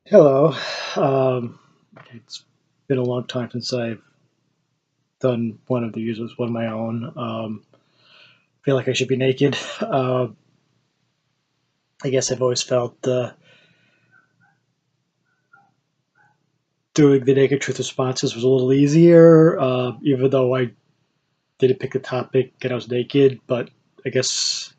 Hello. Um, it's been a long time since I've done one of these. It was one of my own. Feel like I should be naked. I guess I've always felt doing the naked truth responses was a little easier, even though I didn't pick the topic and I was naked. But I guess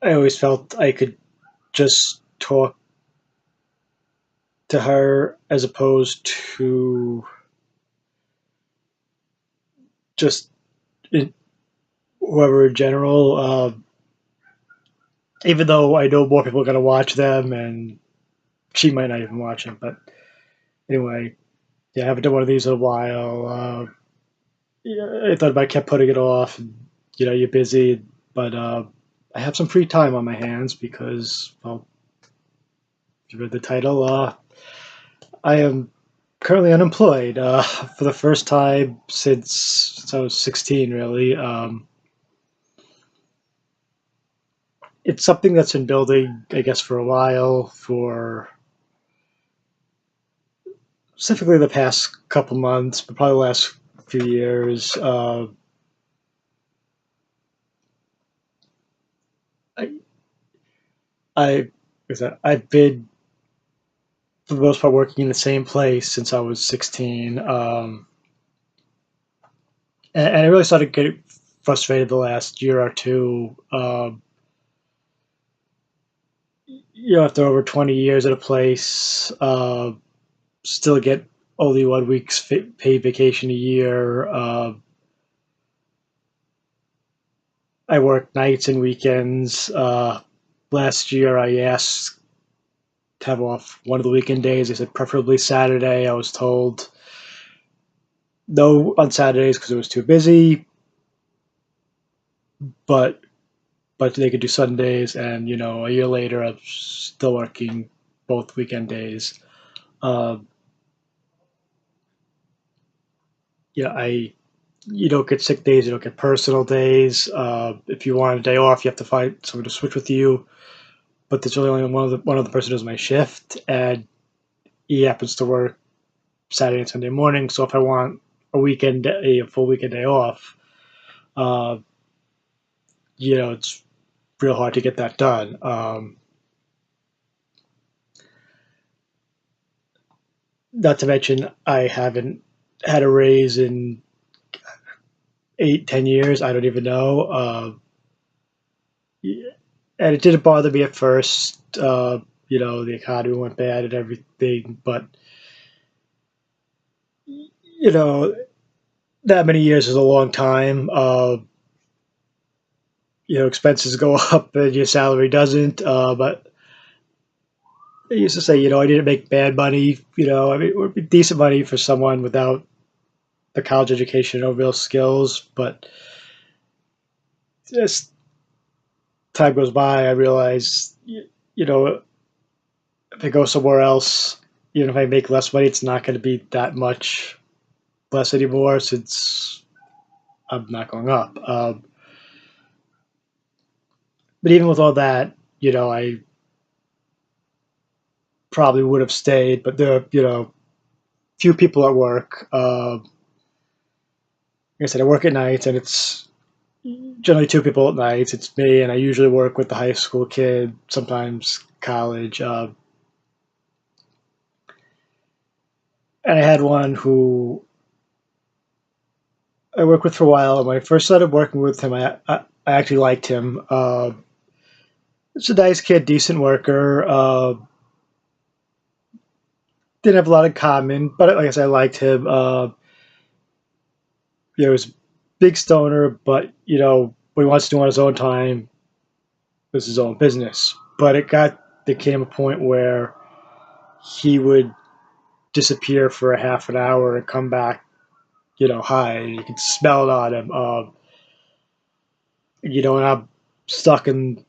I always felt I could just talk to her as opposed to just in, whoever in general. Even though I know more people are going to watch them and she might not even watch them. But anyway, yeah, I haven't done one of these in a while. Yeah, I thought about kept putting it off. And, you're busy, but I have some free time on my hands because, well, if you read the title, I am currently unemployed for the first time since I was 16. Really, it's something that's been building, I guess, for a while. For specifically the past couple months, but probably the last few years. I I I've been for the most part working in the same place since I was 16, and I really started getting frustrated the last year or two. After over 20 years at a place, still get only 1 week's paid vacation a year. I work nights and weekends. Last year, I asked to have off one of the weekend days. They said preferably Saturday. I was told no on Saturdays because it was too busy, but they could do Sundays. And a year later, I'm still working both weekend days. Um, I you don't get sick days, you don't get personal days. If you want a day off, you have to find someone to switch with you. But there's really only one other person who does my shift, and he happens to work Saturday and Sunday morning. So if I want a full weekend day off, uh, it's real hard to get that done. Not to mention, I haven't had a raise in 8, 10 years. I don't even know. And it didn't bother me at first. The economy went bad and everything, but you know, that many years is a long time. Expenses go up and your salary doesn't. But I used to say, I didn't make bad money. I mean, it would be decent money for someone without the college education, no real skills. But as time goes by, I realize, if I go somewhere else, even if I make less money, it's not going to be that much less anymore since I'm not going up. But even with all that, I probably would have stayed. But there are, few people at work. Like I said, I work at nights, and it's generally two people at nights. It's me, and I usually work with the high school kid, sometimes college. And I had one who I worked with for a while. And when I first started working with him, I actually liked him. It's a nice kid, decent worker. Didn't have a lot in common, but like I said, I liked him. He was a big stoner, but what he wants to do on his own time was his own business. But there came a point where he would disappear for a half an hour and come back, high, and you could smell it on him. And I'm stuck in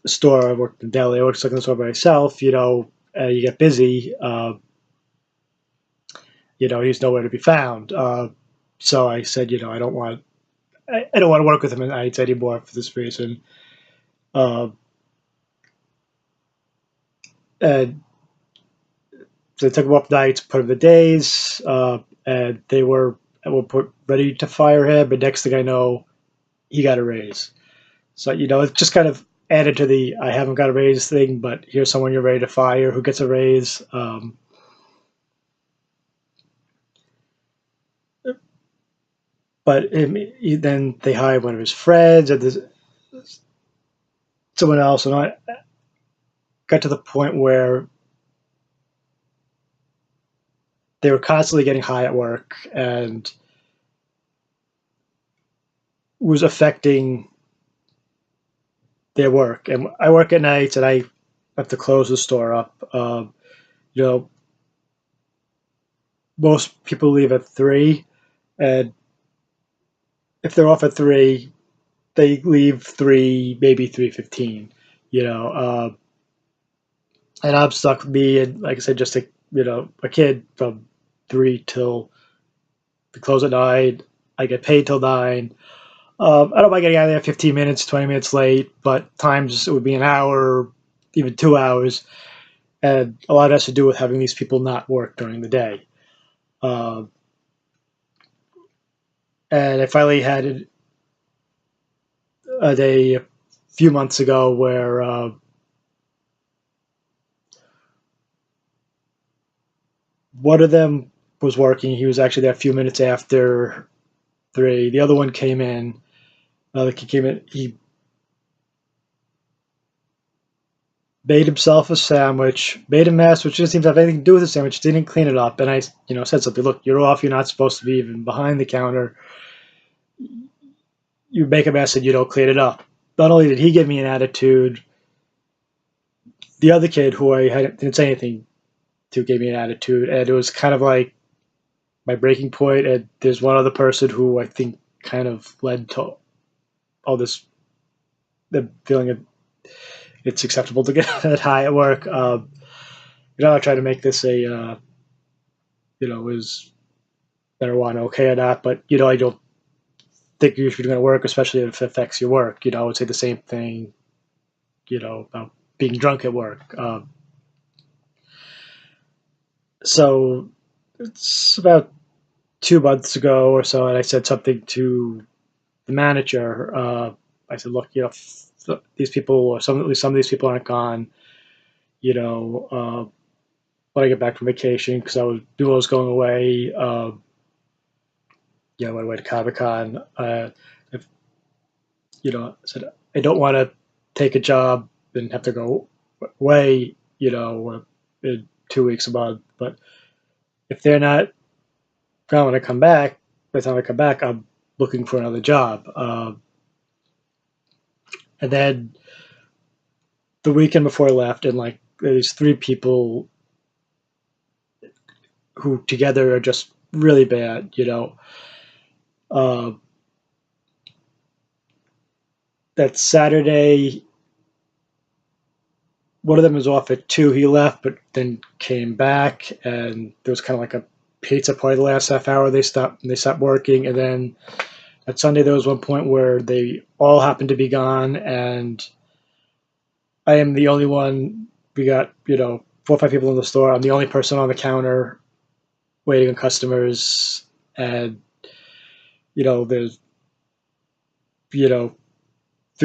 the store. I worked in deli. I worked stuck in the store by myself. You get busy. He's nowhere to be found. So I said, I don't want to work with him at nights anymore for this reason. Uh, And so they took him off nights, put him the days, and they were at one point ready to fire him. And next thing I know, he got a raise. So, it just kind of added to the I haven't got a raise thing, but here's someone you're ready to fire who gets a raise. But then they hired one of his friends and someone else. And I got to the point where they were constantly getting high at work and was affecting their work. And I work at nights and I have to close the store up. You know, most people leave at 3, and if they're off at 3, they leave 3, maybe 3:15. You know, and I'm stuck with me and like I said, just a kid from 3 till the close at 9. I get paid till 9. I don't mind getting out of there 15 minutes, 20 minutes late, but times it would be an hour, even 2 hours, and a lot has to do with having these people not work during the day. Uh, and I finally had a day a few months ago where one of them was working. He was actually there a few minutes after 3. The other one came in. Another kid came in. He made himself a sandwich, made a mess, which didn't seem to have anything to do with the sandwich. Didn't clean it up, and I, said something. Look, you're off. You're not supposed to be even behind the counter. You make a mess and you don't clean it up. Not only did he give me an attitude, the other kid who didn't say anything to gave me an attitude, and it was kind of like my breaking point. And there's one other person who I think kind of led to all this, the feeling of it's acceptable to get that high at work. I try to make this is marijuana okay or not, but I don't think you should be doing work, especially if it affects your work. I would say the same thing, about being drunk at work. So it's about 2 months ago or so, and I said something to the manager. I said, look, these people, or at least some of these people aren't gone. When I get back from vacation, because I was going away. I went away to Comic Con. If, I said I don't want to take a job and have to go away. In 2 weeks, a month. But if they're not gone when I come back, by the time I come back, I'm looking for another job. And then the weekend before I left, and like there's 3 people who together are just really bad. Uh, that Saturday, one of them was off at 2. He left, but then came back, and there was kind of like a pizza party the last half hour. They stopped working, and then at Sunday there was one point where they all happened to be gone, and I am the only one. We got 4 or 5 people in the store. I'm the only person on the counter waiting on customers, and there's 3 or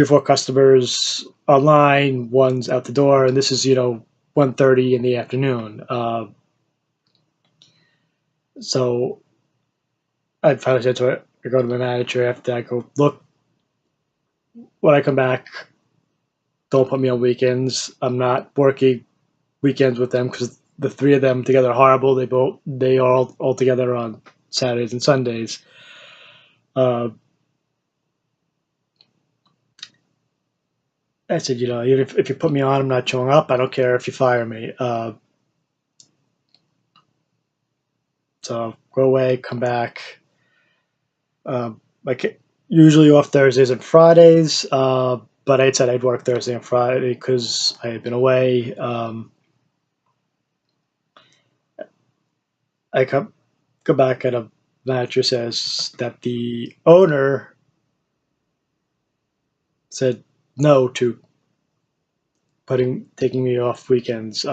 4 customers online, one's out the door, and this is 1:30 in the afternoon. So I finally said to it, I go to my manager after I go, look, when I come back, don't put me on weekends. I'm not working weekends with them because the 3 of them together are horrible. They are all together on Saturdays and Sundays. I said, even if you put me on, I'm not showing up. I don't care if you fire me. So go away, come back. Like usually off Thursdays and Fridays, but I said I'd work Thursday and Friday because I had been away. I go back and a manager says that the owner said no to taking me off weekends.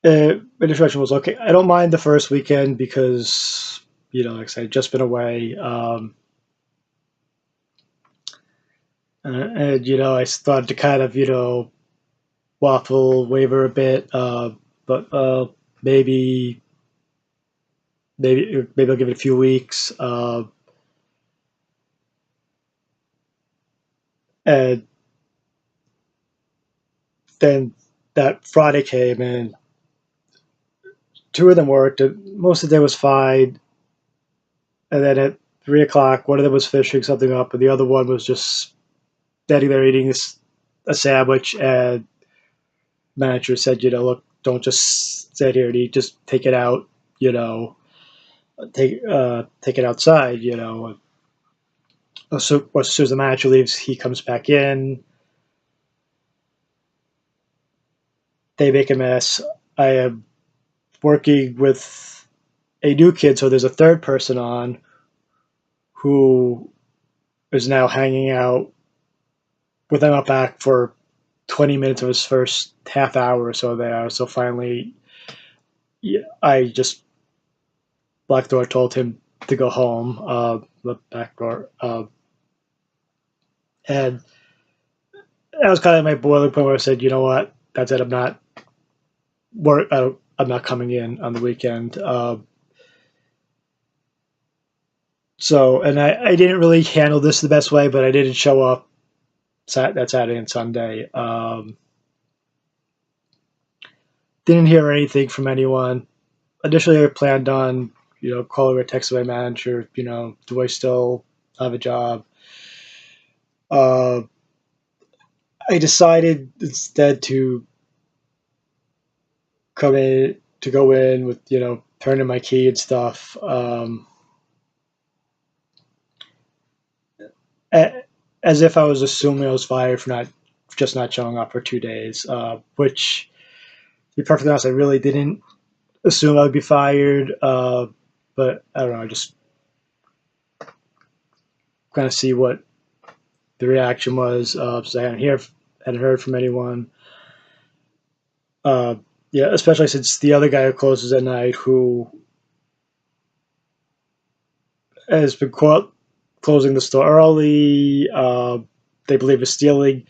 Instruction was okay. I don't mind the first weekend because like I said, I'd just been away, and I started to kind of waffle waver a bit, but maybe maybe I'll give it a few weeks, and then that Friday came and two of them worked. Most of the day was fine, and then at 3 o'clock, one of them was finishing something up, and the other one was just standing there eating a sandwich. And the manager said, look, don't just sit here and eat, just take it out, you know, take it outside, So as soon as the manager leaves, he comes back in. They make a mess. I am working with a new kid, so there's a third person on who is now hanging out with them out back for 20 minutes of his first half hour or so there. So finally, yeah, I just black door told him to go home, the back door, and that was kind of my boiling point where I said, you know what, that's it. I'm not coming in on the weekend. And I didn't really handle this the best way, but I didn't show up that Saturday and Sunday. Didn't hear anything from anyone. Initially, I planned on, calling or texting my manager, do I still have a job? Uh, I decided instead to go in with, turn in my key and stuff. As if I was assuming I was fired for not showing up for 2 days, which, to be perfectly honest, I really didn't assume I would be fired. But I don't know, I just kind of see what the reaction was, since I hadn't heard from anyone. Uh, yeah, especially since the other guy who closes at night, who has been caught closing the store early, they believe is stealing.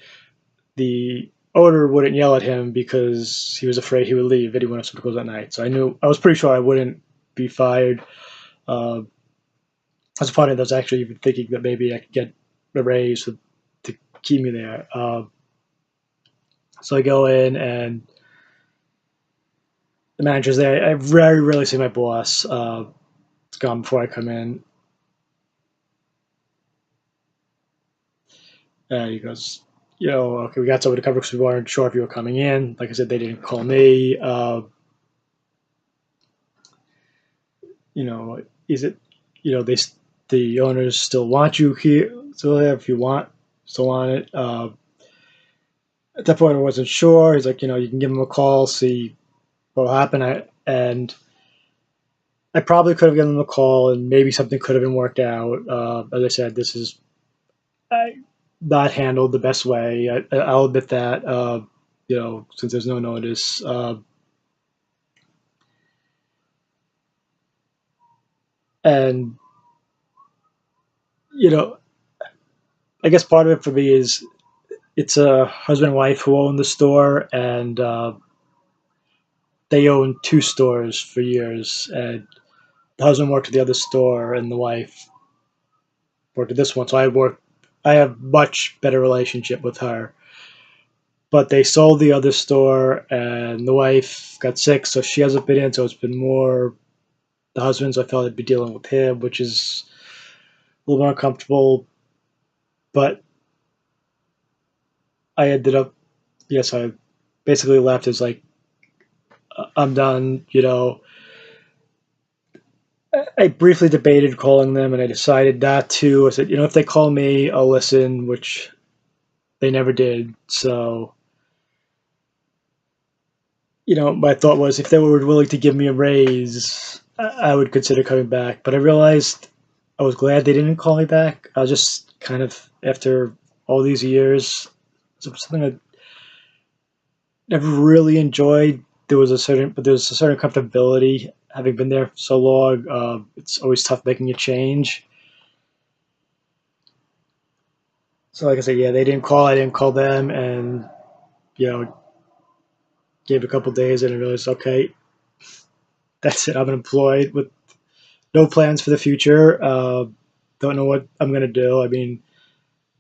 The owner wouldn't yell at him because he was afraid he would leave if he wanted to close at night. So I was pretty sure I wouldn't be fired. Uh, I was funny. I was actually even thinking that maybe I could get a raise to keep me there. So I go in and the manager's there. I very rarely see my boss. It's gone before I come in. And he goes, okay, we got someone to cover because we weren't sure if you were coming in. Like I said, they didn't call me. Is it, they the owners still want you here, still there if you still want it. At that point, I wasn't sure. He's like, you can give them a call, see what will happen. I probably could have given them a call, and maybe something could have been worked out. As I said, this is not handled the best way. I'll admit that. Since there's no notice. And I guess part of it for me is it's a husband and wife who own the store, and they owned two stores for years. And the husband worked at the other store, and the wife worked at this one. So I have much better relationship with her. But they sold the other store, and the wife got sick, so she hasn't been in. So it's been more the husband. So I felt I'd be dealing with him, which is a little more uncomfortable. But I ended up, yes, I basically left as like, I'm done. I briefly debated calling them, and I decided not to. I said, if they call me, I'll listen, which they never did. So, my thought was if they were willing to give me a raise, I would consider coming back. But I realized I was glad they didn't call me back. I was just kind of, after all these years, something never really enjoyed. There's a certain comfortability having been there for so long. It's always tough making a change. So like I said, yeah, they didn't call. I didn't call them, and you know, gave a couple days, and I realized, okay, that's it. I'm unemployed with no plans for the future. Don't know what I'm gonna do. I mean,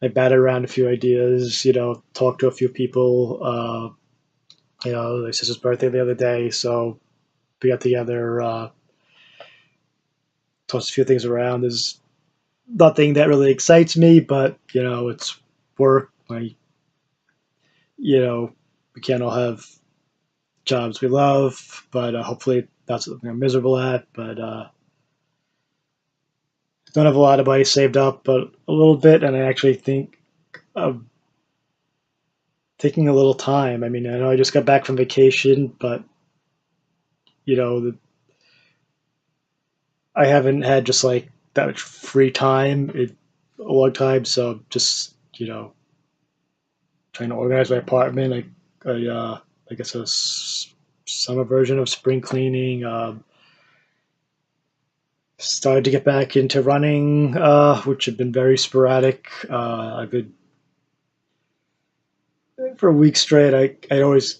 I batted around a few ideas. Talked to a few people. My sister's birthday the other day, so we got together, tossed a few things around. There's nothing that really excites me, but it's work. We can't all have jobs we love, but hopefully that's something I'm miserable at. But don't have a lot of money saved up, but a little bit, and I actually think of taking a little time. I mean, I know I just got back from vacation, but you know, the, I haven't had just like that much free time in a long time. So just trying to organize my apartment. I guess summer version of spring cleaning. Started to get back into running, which had been very sporadic. I've been for a week straight. I always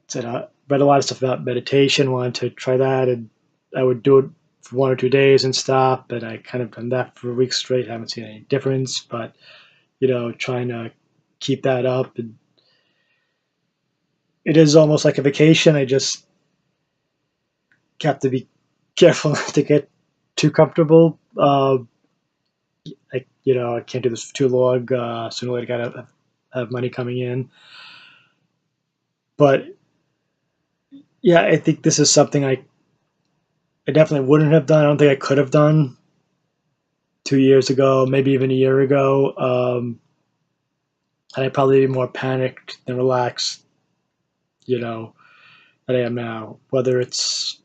said read a lot of stuff about meditation. Wanted to try that, and I would do it for 1 or 2 days and stop. And I kind of done that for a week straight. Haven't seen any difference, but trying to keep that up. And it is almost like a vacation. I just have to be careful not to get too comfortable. I can't do this for too long. Sooner or later, gotta have money coming in. But yeah, I think this is something I definitely wouldn't have done. I don't think I could have done 2 years ago, maybe even a year ago. And I'd probably be more panicked than relaxed, than I am now. Whether it's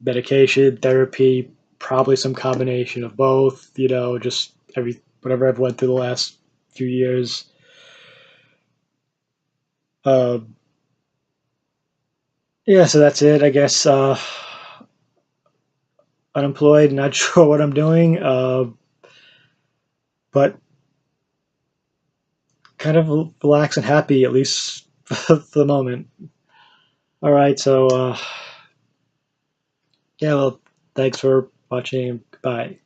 medication, therapy, probably some combination of both. Just whatever I've went through the last few years. Uh, yeah, so that's it. I guess unemployed, not sure what I'm doing, but kind of relaxed and happy at least for the moment. All right, so yeah, well, thanks for watching. Bye.